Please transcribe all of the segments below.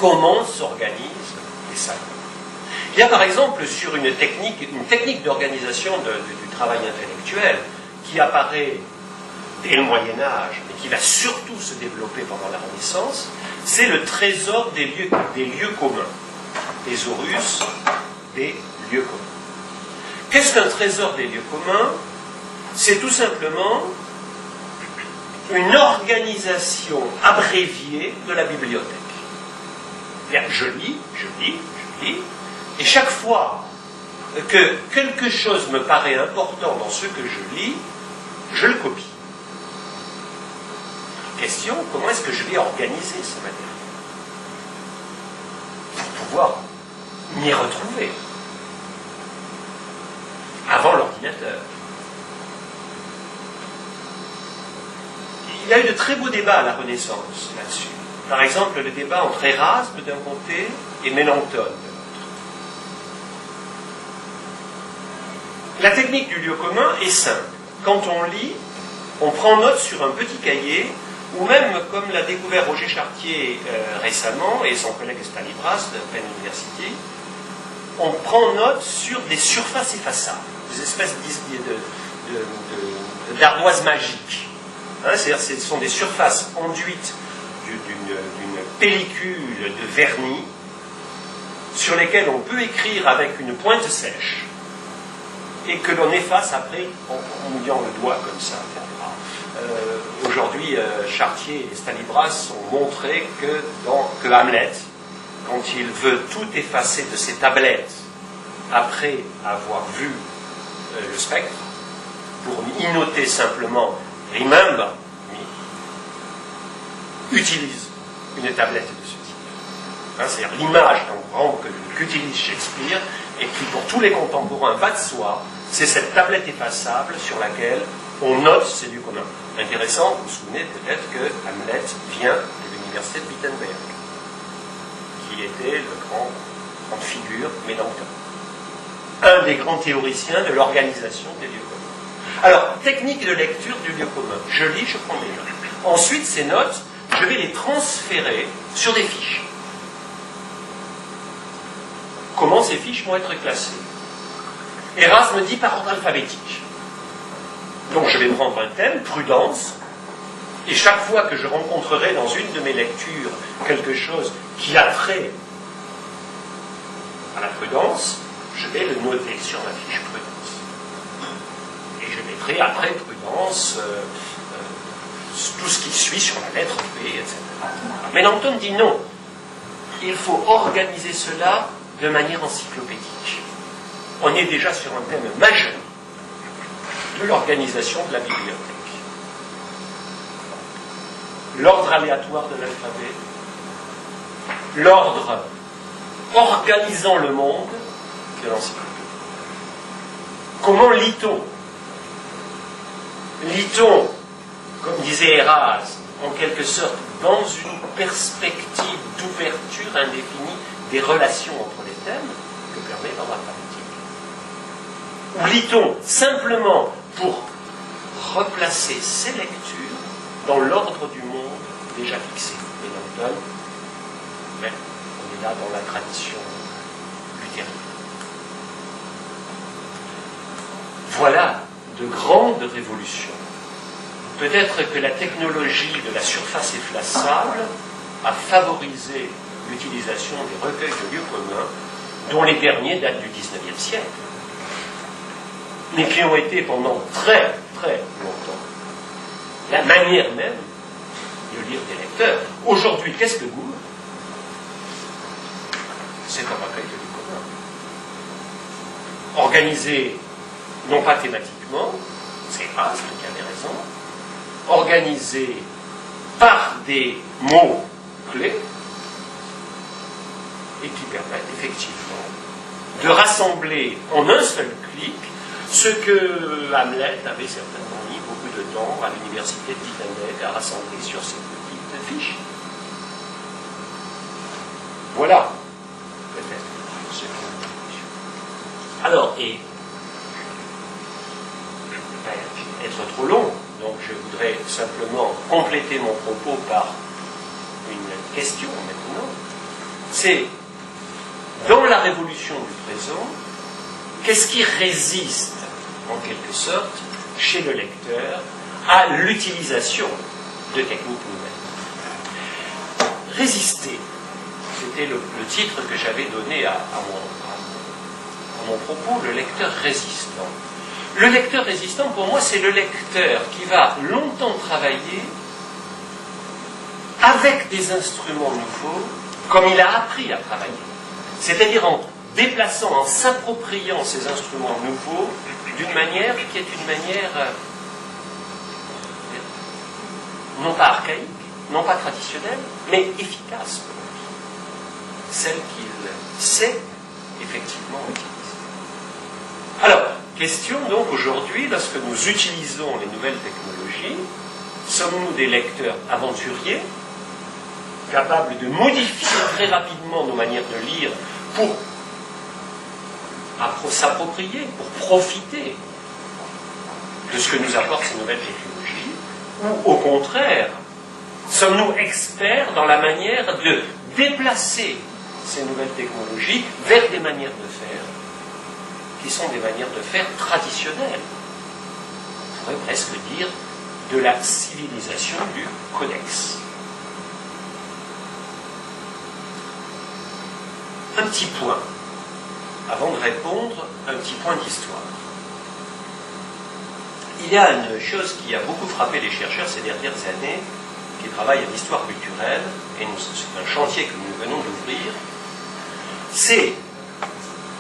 comment s'organisent les salons. Il y a par exemple sur une technique d'organisation du travail intellectuel qui apparaît dès le Moyen-Âge, mais qui va surtout se développer pendant la Renaissance, c'est le trésor des lieux communs. Thésaurus des lieux communs. Qu'est-ce qu'un trésor des lieux communs? C'est tout simplement une organisation abréviée de la bibliothèque. Je lis, et chaque fois que quelque chose me paraît important dans ce que je lis, je le copie. Question, comment est-ce que je vais organiser ce matériel pour pouvoir m'y retrouver avant l'ordinateur? Il y a eu de très beaux débats à la Renaissance là-dessus. Par exemple, le débat entre Erasme d'un côté et Mélenchon de l'autre. La technique du lieu commun est simple. Quand on lit, on prend note sur un petit cahier, ou même, comme l'a découvert Roger Chartier récemment, et son collègue Stalibras de Penn University, on prend note sur des surfaces effaçables, des espèces d'ardoises magiques. Hein, c'est-à-dire ce sont des surfaces enduites d'une pellicule de vernis sur lesquelles on peut écrire avec une pointe sèche et que l'on efface après en mouillant le doigt comme ça. Aujourd'hui, Chartier et Stalibras ont montré que Hamlet, quand il veut tout effacer de ses tablettes après avoir vu le spectre, pour y noter simplement « remember me », utilise une tablette de ce type. Hein, c'est-à-dire l'image qu'utilise Shakespeare et qui, pour tous les contemporains, va de soi, c'est cette tablette effaçable sur laquelle on note ces lieux communs. Intéressant, vous vous souvenez peut-être que Hamlet vient de l'université de Wittenberg, qui était le grande figure Mélenchon, un des grands théoriciens de l'organisation des lieux communs. Alors, technique de lecture du lieu commun. Je lis, je prends des notes. Ensuite, ces notes, je vais les transférer sur des fiches. Comment ces fiches vont être classées? Erasme dit par ordre alphabétique. Donc je vais prendre un thème, prudence, et chaque fois que je rencontrerai dans une de mes lectures quelque chose qui a trait à la prudence, je vais le noter sur ma fiche prudence. Et je mettrai après prudence tout ce qui suit sur la lettre P, etc. Mais Mélenchon dit non. Il faut organiser cela de manière encyclopédique. On est déjà sur un thème majeur de l'organisation de la bibliothèque. L'ordre aléatoire de l'alphabet, l'ordre organisant le monde de l'encyclopédie. Comment lit-on? Lit-on, comme disait Erasme, en quelque sorte dans une perspective d'ouverture indéfinie des relations entre les thèmes que permet l'ordre alphabétique? Ou lit-on simplement pour replacer ces lectures dans l'ordre du monde déjà fixé? Mélenchon, mais on est là dans la tradition luthérienne. Voilà de grandes révolutions. Peut-être que la technologie de la surface effaçable a favorisé l'utilisation des recueils de lieux communs, dont les derniers datent du XIXe siècle, mais qui ont été pendant très très longtemps la manière même de lire des lecteurs. Aujourd'hui, qu'est-ce que Google? C'est un recueil de lieux communs. Organisé, non pas thématiquement, c'est Erasme qui avait raison, organisé par des mots clés et qui permettent effectivement de rassembler en un seul clic ce que Hamlet avait certainement mis beaucoup de temps à l'université de Wittenberg à rassembler sur ces petites fiches. Voilà, peut-être. Alors, et je ne peux pas être trop long, donc je voudrais simplement compléter mon propos par une question maintenant. C'est, dans la révolution du présent, qu'est-ce qui résiste, en quelque sorte, chez le lecteur, à l'utilisation de techniques nouvelles. Résister, c'était le titre que j'avais donné à mon propos, le lecteur résistant. Le lecteur résistant, pour moi, c'est le lecteur qui va longtemps travailler avec des instruments nouveaux, comme il a appris à travailler. C'est-à-dire en déplaçant, en s'appropriant ces instruments nouveaux d'une manière qui est une manière non pas archaïque, non pas traditionnelle, mais efficace pour lui. Celle qu'il sait effectivement utiliser. Alors, question donc aujourd'hui, lorsque nous utilisons les nouvelles technologies, sommes-nous des lecteurs aventuriers, capables de modifier très rapidement nos manières de lire pour s'approprier, pour profiter de ce que nous apportent ces nouvelles technologies, ou au contraire, sommes-nous experts dans la manière de déplacer ces nouvelles technologies vers des manières de faire qui sont des manières de faire traditionnelles. On pourrait presque dire de la civilisation du codex. Un petit point, avant de répondre, un petit point d'histoire. Il y a une chose qui a beaucoup frappé les chercheurs ces dernières années, qui travaillent à l'histoire culturelle, et c'est un chantier que nous venons d'ouvrir, c'est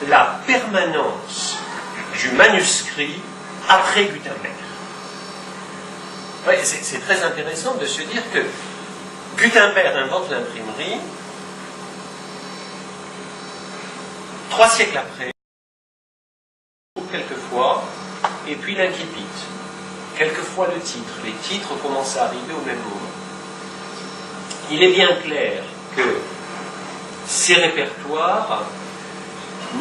la permanence du manuscrit après Gutenberg. Ouais, c'est très intéressant de se dire que Gutenberg invente l'imprimerie, 3 siècles après, quelquefois, et puis l'incipit. Quelquefois le titre. Les titres commencent à arriver au même moment. Il est bien clair que ces répertoires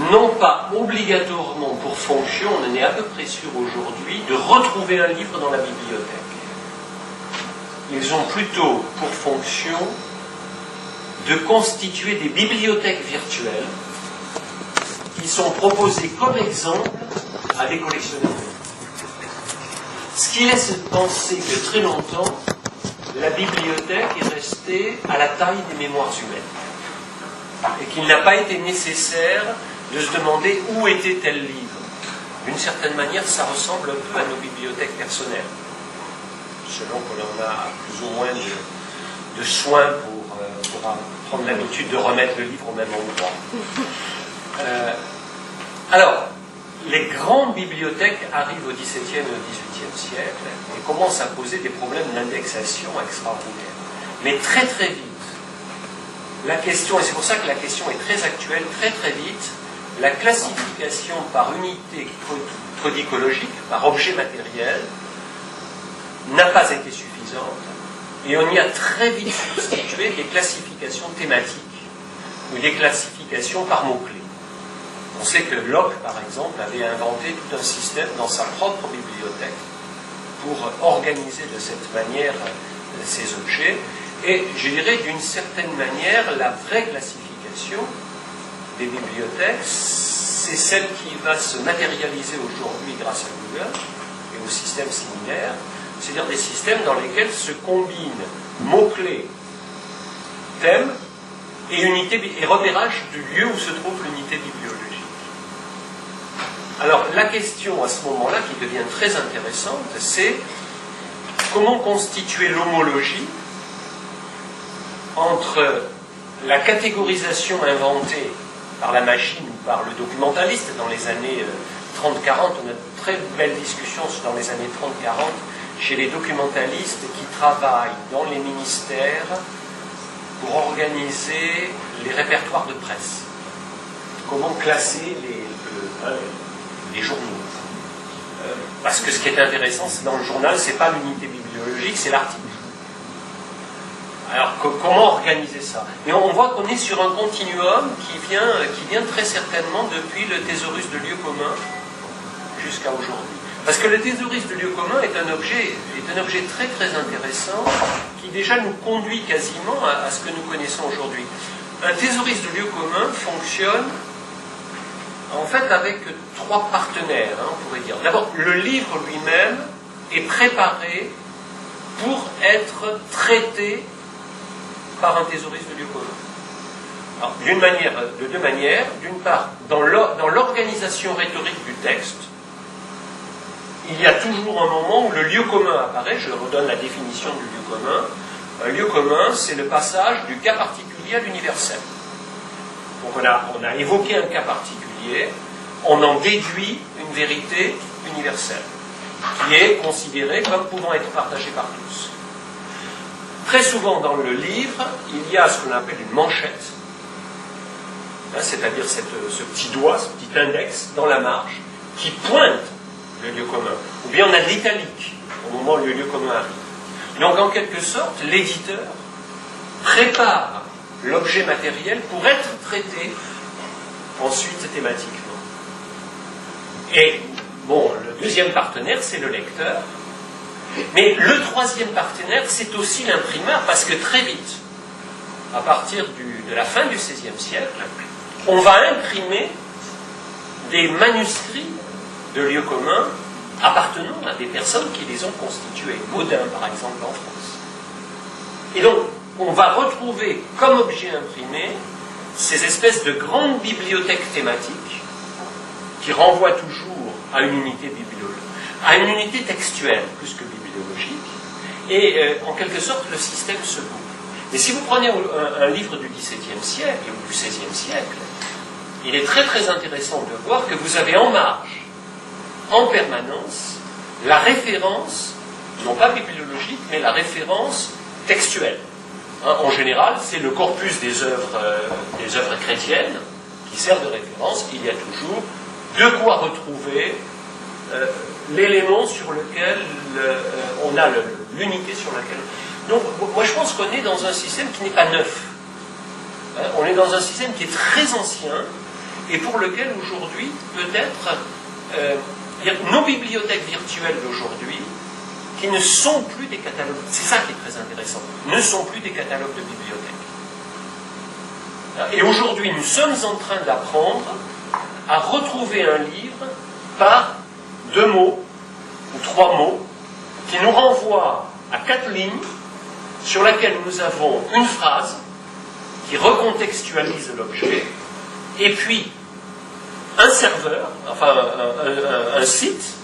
n'ont pas obligatoirement pour fonction, on en est à peu près sûr aujourd'hui, de retrouver un livre dans la bibliothèque. Ils ont plutôt pour fonction de constituer des bibliothèques virtuelles qui sont proposées comme exemple à des collectionneurs. Ce qui laisse penser que très longtemps, la bibliothèque est restée à la taille des mémoires humaines et qu'il n'a pas été nécessaire de se demander où était tel livre. D'une certaine manière, ça ressemble un peu à nos bibliothèques personnelles, selon que l'on a plus ou moins de soins pour prendre l'habitude de remettre le livre au même endroit. Alors, les grandes bibliothèques arrivent au XVIIe et au XVIIIe siècle et commencent à poser des problèmes d'indexation extraordinaires. Mais très très vite, la question, et c'est pour ça que la question est très actuelle, très très vite, la classification par unité codicologique, par objet matériel, n'a pas été suffisante et on y a très vite substitué des classifications thématiques ou des classifications par mots-clés. On sait que Locke, par exemple, avait inventé tout un système dans sa propre bibliothèque pour organiser de cette manière ces objets. Et je dirais d'une certaine manière, la vraie classification des bibliothèques, c'est celle qui va se matérialiser aujourd'hui grâce à Google et aux systèmes similaires, c'est-à-dire des systèmes dans lesquels se combinent mots-clés, thèmes et repérage du lieu où se trouve l'unité bibliologique. Alors la question à ce moment-là qui devient très intéressante, c'est comment constituer l'homologie entre la catégorisation inventée par la machine ou par le documentaliste dans les années 30-40, on a de très belles discussions dans les années 30-40 chez les documentalistes qui travaillent dans les ministères pour organiser les répertoires de presse. Comment classer les journaux. Parce que ce qui est intéressant dans le journal, ce n'est pas l'unité bibliologique, c'est l'article. Alors comment organiser ça? Et on voit qu'on est sur un continuum qui vient très certainement depuis le thésaurus de lieu commun jusqu'à aujourd'hui. Parce que le thésaurus de lieu commun est un objet très très intéressant qui déjà nous conduit quasiment à ce que nous connaissons aujourd'hui. un thésauriste de lieu commun fonctionne en fait avec trois partenaires, hein, on pourrait dire. D'abord, le livre lui-même est préparé pour être traité par un thésauriste de lieu commun. Alors, de deux manières. D'une part, dans l'organisation rhétorique du texte, il y a toujours un moment où le lieu commun apparaît. Je redonne la définition du lieu commun. Un lieu commun, c'est le passage du cas particulier à l'universel. Donc on a évoqué un cas particulier, on en déduit une vérité universelle, qui est considérée comme pouvant être partagée par tous. Très souvent dans le livre, il y a ce qu'on appelle une manchette, hein, c'est-à-dire ce petit doigt, ce petit index dans la marge, qui pointe le lieu commun. Ou bien on a de l'italique, au moment où le lieu commun arrive. Donc en quelque sorte, l'éditeur prépare l'objet matériel pour être traité ensuite thématiquement. Et bon, le deuxième partenaire, c'est le lecteur. Mais le troisième partenaire, c'est aussi l'imprimeur, parce que très vite, à partir de la fin du XVIe siècle, on va imprimer des manuscrits de lieux communs appartenant à des personnes qui les ont constitués. Baudin, par exemple, en France. Et donc, on va retrouver comme objet imprimé ces espèces de grandes bibliothèques thématiques qui renvoient toujours à une unité bibliologique, à une unité textuelle plus que bibliologique, et en quelque sorte le système se coupe. Mais si vous prenez un livre du XVIIe siècle ou du XVIe siècle, il est très très intéressant de voir que vous avez en marge, en permanence, la référence, non pas bibliologique, mais la référence textuelle. Hein, en général, c'est le corpus des œuvres chrétiennes qui sert de référence. Il y a toujours de quoi retrouver l'élément sur lequel on a l'unité sur laquelle... Donc, moi je pense qu'on est dans un système qui n'est pas neuf. Hein, on est dans un système qui est très ancien et pour lequel aujourd'hui, peut-être, nos bibliothèques virtuelles d'aujourd'hui, qui ne sont plus des catalogues, c'est ça qui est très intéressant, ne sont plus des catalogues de bibliothèques. Et aujourd'hui, nous sommes en train d'apprendre à retrouver un livre par 2 mots ou 3 mots qui nous renvoient à 4 lignes sur laquelle nous avons une phrase qui recontextualise l'objet et puis un serveur, enfin un site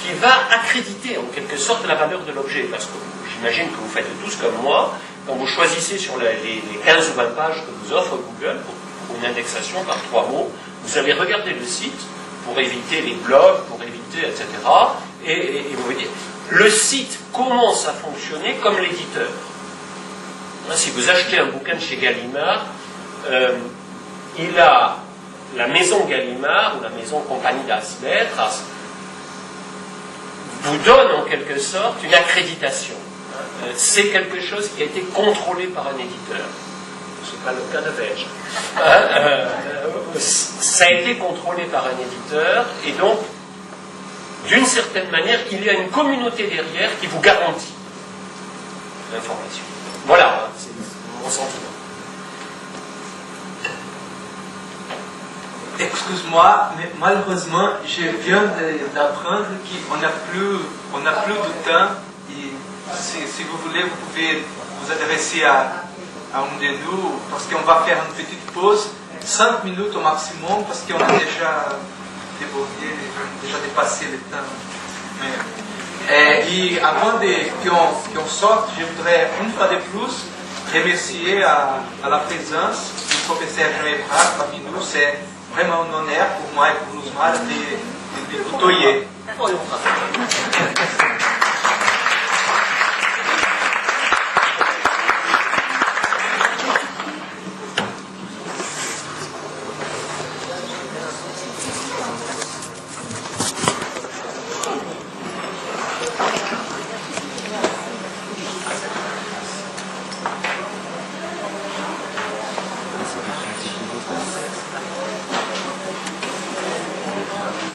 qui va accréditer en quelque sorte la valeur de l'objet. Parce que j'imagine que vous faites tous comme moi, quand vous choisissez sur les 15 ou 20 pages que vous offre Google pour une indexation par 3 mots, vous allez regarder le site pour éviter les blogs, pour éviter, etc. Et vous voyez, le site commence à fonctionner comme l'éditeur. Si vous achetez un bouquin de chez Gallimard, il a la maison Gallimard ou la maison Compagnie das Lettres vous donne en quelque sorte une accréditation. C'est quelque chose qui a été contrôlé par un éditeur. Ce n'est pas le cas de Vege. Ça a été contrôlé par un éditeur et donc, d'une certaine manière, il y a une communauté derrière qui vous garantit l'information. Voilà, c'est mon sentiment. Excuse-moi, mais malheureusement, je viens d'apprendre qu'on n'a plus de temps. Et si vous voulez, vous pouvez vous adresser à un de nous, parce qu'on va faire une petite pause, 5 minutes au maximum, parce qu'on a déjà débordé, déjà dépassé le temps. Et avant qu'on sorte, je voudrais une fois de plus remercier à la présence du professeur Jean Ebrard parmi nous. C'est vraiment un honneur pour moi et pour nous de tutoyer.